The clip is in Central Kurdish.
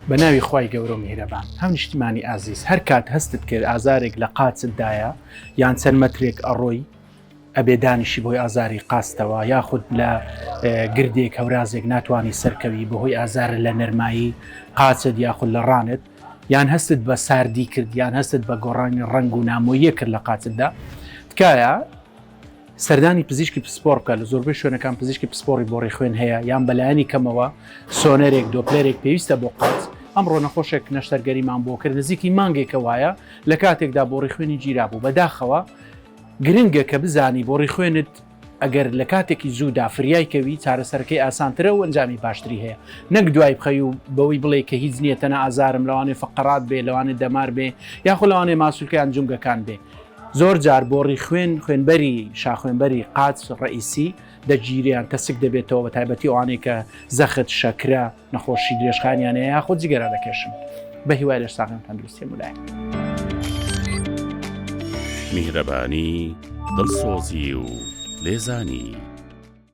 بەناوی خوای گەورە میهرەبان هەم نیشتیمانی ئازیز هەر کات هەستت کرد ئازارێک لە قاچتدایە یان چەند مەترێک ئەڕۆی ئەبێ دانیشی بۆی ئازاری قاستەوە یاخود لە گردێک هەورازێک ناتوانانی سەرکەوی بەهۆی ئازار لە نەرمایی قاچت یاخود لە ڕانت یان هەستت بە ساردی کرد یان هەستت بە گۆڕانی ڕنگ و نامۆیە کرد لە قاچتدا تکایە سەردانی پزیشکی پسپۆڕ بکە لە زۆربەی شوێنەکان پزیشکی پسپۆڕی بۆ ڕێخوێن هەیە یان بەلایانی کەمەوە سۆنەرێک دۆپلەرێک پێویستە بۆ قاچ ئەمڕۆ نەخۆشێک نەشتەرگەریمان بۆ کرد نزیکی مانگێکە وایە لە کاتێکدا بۆ ڕێخوێنی گیرا بوو بەداخەوە گرنگە کە بزانی بۆ ڕێخوێنت ئەگەر لە کاتێکی زوودا فریایکەوی چارەسەرەکەی ئاسانترە و ئەنجامی باشتری هەیە نەک دوای بخەی و بەوەی بڵێ کە هیچ نییە تەنە ئازارم لەوانێ فەقەرات بێ لەوانێ دەمار بێ یاخۆ لەوانێ ماسوولکەیان جونگەکان بێ زۆر جار بۆ ڕێخوێن خوێنبەری شاخوێنبەری قاچ ڕئیسی دەگیریان تەسک دەبێتەوە بە تایبەتی ئەوانەی کە زەخت شەکرە نەخۆشی درێژخانیان هەیە یاخۆ جگەرە دەکێشن بە هیوای لە ساغم تەندروستی مولایە میهرەبانی دڵسۆزی و لێزانی